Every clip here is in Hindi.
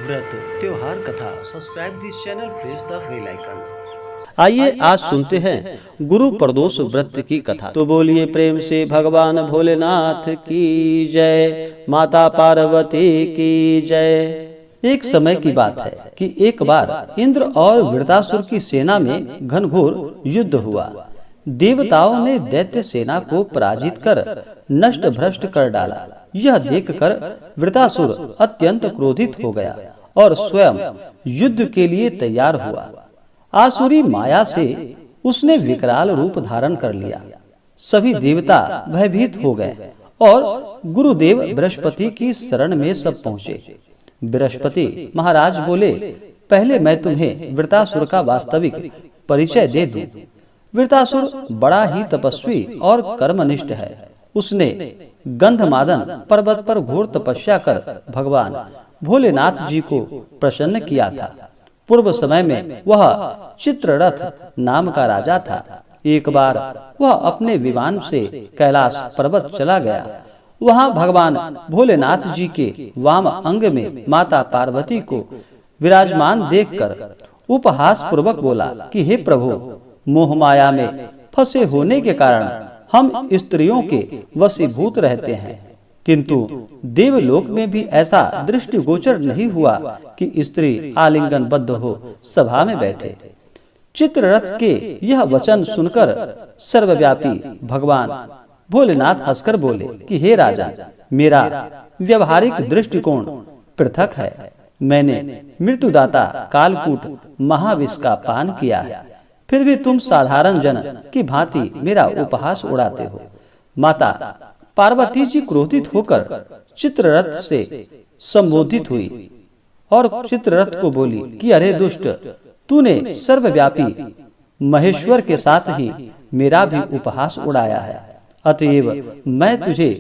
व्रत त्योहार कथा। Subscribe this channel, press the bell icon. आइए आज सुनते हैं गुरु प्रदोष व्रत की कथा। तो बोलिए प्रेम से भगवान भोलेनाथ की जय, माता पार्वती की जय। एक समय की बात है कि एक बार इंद्र और वृत्रासुर की सेना में घनघोर युद्ध हुआ। देवताओं ने दैत्य सेना को पराजित कर नष्ट भ्रष्ट कर डाला। यह देखकर वृत्रासुर अत्यंत क्रोधित हो गया और स्वयं युद्ध के लिए तैयार हुआ। आसुरी माया से उसने विकराल रूप धारण कर लिया। सभी देवता भयभीत हो गए और गुरुदेव बृहस्पति की शरण में सब पहुँचे। बृहस्पति महाराज बोले, पहले मैं तुम्हें वृत्रासुर का वास्तविक परिचय दे दूं। वृत्रासुर बड़ा ही तपस्वी और कर्मनिष्ठ है। उसने गंधमादन पर्वत पर घोर तपस्या कर भगवान भोलेनाथ जी को प्रसन्न किया था। पूर्व समय में वह चित्ररथ नाम का राजा था। एक बार वह अपने विमान से कैलाश पर्वत चला गया। वहां भगवान भोलेनाथ जी के वाम अंग में माता पार्वती को विराजमान देखकर उपहास पूर्वक बोला कि हे प्रभु, मोह माया में फंसे होने के कारण हम स्त्रियों के वशीभूत रहते हैं, किंतु देवलोक में भी ऐसा दृष्टिगोचर नहीं हुआ कि स्त्री आलिंगनबद्ध हो सभा में बैठे। चित्ररथ के यह वचन सुनकर सर्वव्यापी भगवान भोलेनाथ हंसकर बोले कि हे राजा, मेरा व्यवहारिक दृष्टिकोण पृथक है। मैंने मृत्युदाता कालकूट महाविष का पान किया है, फिर भी तुम साधारण जन की भांति मेरा उपहास उड़ाते हो। माता पार्वती जी क्रोधित होकर चित्ररथ से संबोधित हुई और चित्ररथ को बोली कि अरे दुष्ट, तूने सर्वव्यापी महेश्वर के साथ ही मेरा भी उपहास उड़ाया है। अतएव मैं तुझे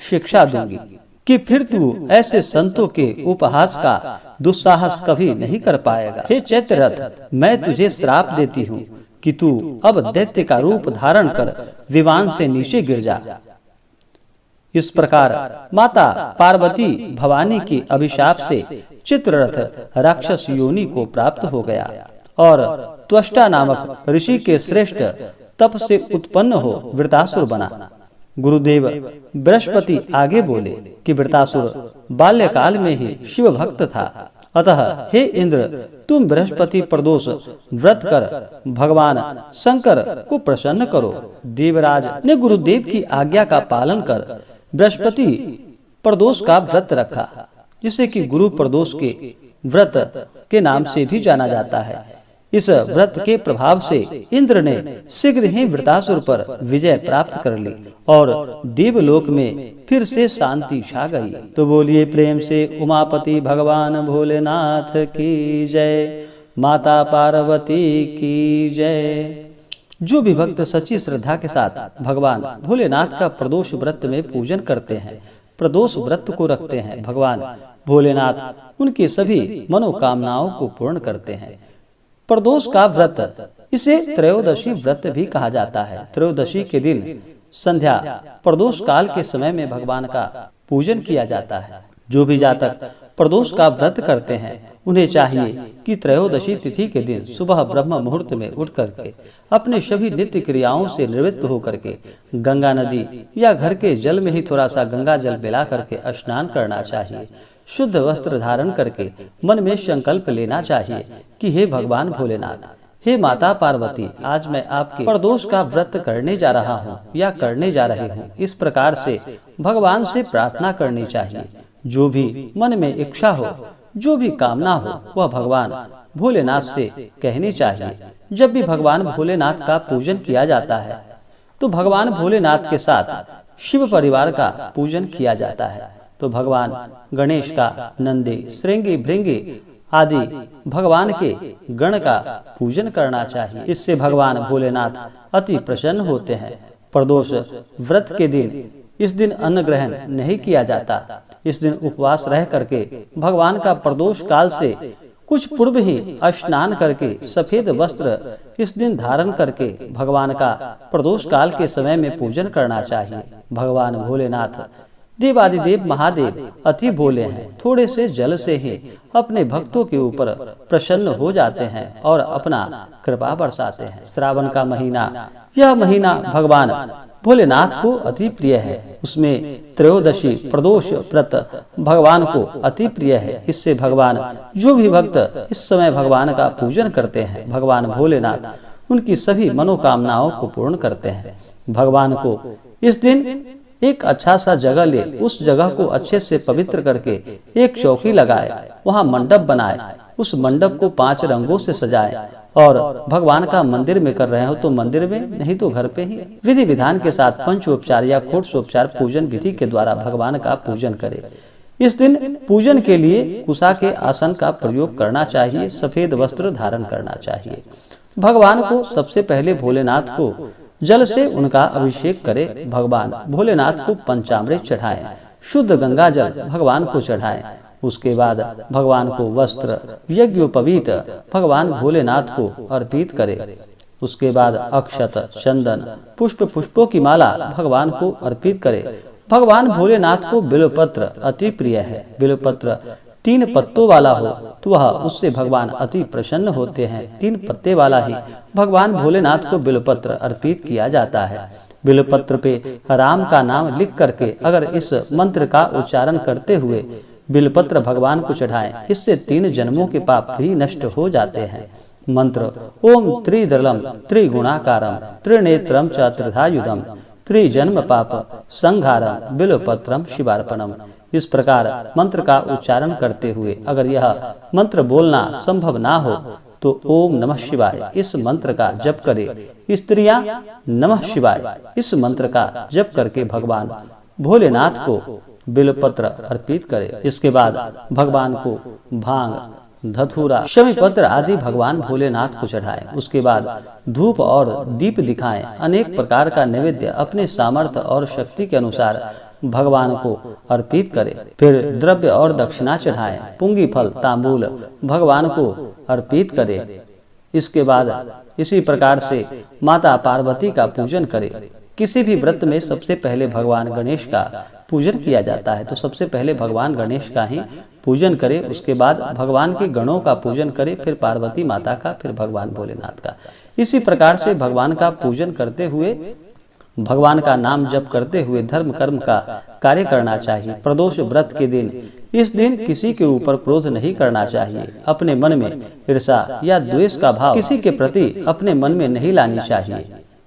शिक्षा दूंगी कि फिर तू ऐसे संतों के उपहास का दुस्साहस कभी नहीं कर पाएगा। हे चित्ररथ, मैं तुझे श्राप देती हूँ कि तू अब दैत्य का रूप धारण कर विमान से नीचे गिर जा। इस प्रकार माता पार्वती भवानी के अभिशाप से चित्ररथ राक्षस योनि को प्राप्त हो गया और त्वष्टा नामक ऋषि के श्रेष्ठ तप से उत्पन्न हो वृत्रासुर बना। गुरुदेव बृहस्पति आगे बोले कि वृत्रासुर बाल्यकाल में ही शिव भक्त था। अतः हे इंद्र, तुम बृहस्पति प्रदोष व्रत कर भगवान शंकर को प्रसन्न करो। देवराज ने गुरुदेव की आज्ञा का पालन कर बृहस्पति प्रदोष का व्रत रखा, जिसे कि गुरु प्रदोष के व्रत के नाम से भी जाना जाता है। इस व्रत के प्रभाव से इंद्र ने शीघ्र ही वृत्रासुर पर विजय प्राप्त कर ली और देवलोक में फिर से शांति छा गई। तो बोलिए प्रेम से उमापति भगवान भोलेनाथ की जय, माता पार्वती की जय। जो भी भक्त सच्ची श्रद्धा के साथ भगवान भोलेनाथ का प्रदोष व्रत में पूजन करते हैं, प्रदोष व्रत को रखते हैं, भगवान भोलेनाथ उनकी सभी मनोकामनाओं को पूर्ण करते हैं। प्रदोष का व्रत, इसे त्रयोदशी व्रत भी कहा जाता है। त्रयोदशी के दिन संध्या प्रदोष काल के समय में भगवान का पूजन किया जाता है। जो भी जातक प्रदोष का व्रत करते हैं, उन्हें चाहिए कि त्रयोदशी तिथि के दिन सुबह ब्रह्म मुहूर्त में उठ करके अपने सभी नित्य क्रियाओं से निवृत्त होकर के गंगा नदी या घर के जल में ही थोड़ा सा गंगा जल मिला करके स्नान करना चाहिए। शुद्ध वस्त्र धारण करके मन में संकल्प लेना चाहिए कि हे भगवान भोलेनाथ, हे माता पार्वती, आज मैं आपके प्रदोष का व्रत करने जा रहा हूँ या करने जा रही हूँ। इस प्रकार से भगवान से प्रार्थना करनी चाहिए। जो भी मन में इच्छा हो, जो भी कामना हो, वह भगवान भोलेनाथ से कहनी चाहिए। जब भी भगवान भोलेनाथ का पूजन किया जाता है, तो भगवान भोलेनाथ के साथ शिव परिवार का पूजन किया जाता है। तो भगवान गणेश का, नंदी, श्रृंगी, भृंगी आदि भगवान के गण का पूजन करना चाहिए। इससे भगवान भोलेनाथ अति प्रसन्न होते हैं। प्रदोष व्रत के दिन इस दिन अन्न ग्रहण नहीं किया जाता। इस दिन उपवास रह करके भगवान का प्रदोष काल से कुछ पूर्व ही स्नान करके सफेद वस्त्र इस दिन धारण करके भगवान का प्रदोष काल के समय में पूजन करना चाहिए। भगवान भोलेनाथ देवादिदेव महादेव अति भोले हैं, थोड़े से जल से ही अपने भक्तों के ऊपर प्रसन्न हो जाते हैं और अपना कृपा बरसाते हैं। श्रावण का महीना, यह महीना भगवान भोलेनाथ को अति प्रिय है। उसमें त्रयोदशी प्रदोष व्रत भगवान को अति प्रिय है। इससे भगवान, जो भी भक्त इस समय भगवान का पूजन करते हैं, भगवान भोलेनाथ उनकी सभी मनोकामनाओं को पूर्ण करते हैं। भगवान को इस दिन एक अच्छा सा जगह ले, उस जगह को अच्छे से पवित्र करके एक चौकी लगाए, वहाँ मंडप बनाए, उस मंडप को 5 रंगों से सजाए और भगवान का मंदिर में कर रहे हो तो मंदिर में, नहीं तो घर पे ही विधि विधान के साथ पंचोपचार या षोडशोपचार पूजन विधि के द्वारा भगवान का पूजन करे। इस दिन पूजन के लिए कुशा के आसन का प्रयोग करना चाहिए, सफेद वस्त्र धारण करना चाहिए। भगवान को सबसे पहले भोलेनाथ को जल से उनका अभिषेक करे। भगवान भोलेनाथ को पंचामृत चढ़ाएं, शुद्ध गंगा जल भगवान को चढ़ाएं। उसके बाद भगवान को वस्त्र यज्ञोपवीत भगवान भोलेनाथ को अर्पित करे। उसके बाद अक्षत, चंदन, पुष्पों की माला भगवान को अर्पित करे। भगवान भोलेनाथ को बिल्वपत्र अति प्रिय है। बिल्वपत्र 3 पत्तों वाला हो तो वह उससे भगवान अति प्रसन्न होते हैं। 3 पत्ते वाला ही भगवान भोलेनाथ को बिल्वपत्र अर्पित किया जाता है। बिल्वपत्र पे राम का नाम लिख करके अगर इस मंत्र का उच्चारण करते हुए बिल्वपत्र भगवान को चढ़ाएं, इससे 3 जन्मों के पाप भी नष्ट हो जाते हैं। मंत्र ओम त्रिदलम त्रिगुणाकारम त्रिनेत्रम च त्रिधायुधम त्रिजन्म पाप संहारम बिल्वपत्रम शिवार्पणम। इस प्रकार मंत्र का उच्चारण करते हुए अगर यह मंत्र बोलना संभव ना हो तो ओम नमः शिवाय इस मंत्र का जप करे। स्त्रियां नमः शिवाय इस मंत्र का जप करके भगवान भोलेनाथ को बिल्वपत्र अर्पित करे। इसके बाद भगवान को भांग, धतूरा, शमी पत्र आदि भगवान भोलेनाथ को चढ़ाएं। उसके बाद धूप और दीप दिखाएं। अनेक प्रकार का नैवेद्य अपने सामर्थ्य और शक्ति के अनुसार भगवान को अर्पित करें। फिर द्रव्य और दक्षिणा चढ़ाएं। पुंगी फल, तांबूल भगवान को अर्पित करें। इसके बाद इसी प्रकार से माता पार्वती का पूजन करें। किसी भी व्रत में सबसे पहले भगवान गणेश का पूजन किया जाता है, तो सबसे पहले भगवान गणेश का ही पूजन करें। उसके बाद भगवान के गणों का पूजन करें, फिर पार्वती माता का, फिर भगवान भोलेनाथ का। इसी प्रकार से भगवान का पूजन करते हुए, भगवान का नाम जप करते हुए धर्म कर्म का कार्य करना चाहिए। प्रदोष व्रत के दिन, इस दिन किसी के ऊपर क्रोध नहीं करना चाहिए। अपने मन में ईर्ष्या या द्वेष का भाव किसी के प्रति अपने मन में नहीं लानी चाहिए।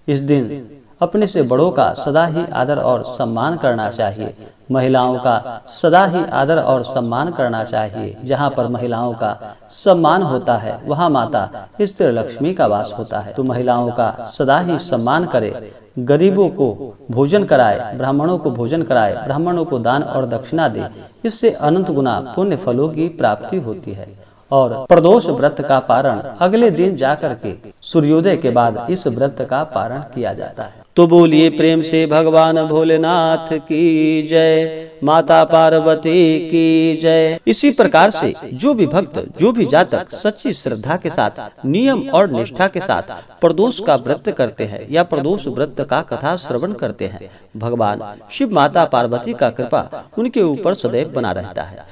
इस दिन अपने से बड़ों का सदा ही आदर और सम्मान करना चाहिए। महिलाओं का सदा ही आदर और सम्मान करना चाहिए। जहाँ पर महिलाओं का सम्मान होता है वहाँ माता स्त्री लक्ष्मी का वास होता है। तो महिलाओं का सदा ही सम्मान करे, गरीबों को भोजन कराए, ब्राह्मणों को भोजन कराए, ब्राह्मणों को दान और दक्षिणा दे। इससे अनंत गुना पुण्य फलों की प्राप्ति होती है। और प्रदोष व्रत का पारण अगले दिन जाकर के सूर्योदय के बाद इस व्रत का पारण किया जाता है। तो बोलिए प्रेम से भगवान भोलेनाथ की जय, माता पार्वती की जय। इसी प्रकार से जो भी भक्त, जो भी जातक सच्ची श्रद्धा के साथ, नियम और निष्ठा के साथ प्रदोष का व्रत करते हैं या प्रदोष व्रत का कथा श्रवण करते हैं, भगवान शिव माता पार्वती का कृपा उनके ऊपर सदैव बना रहता है।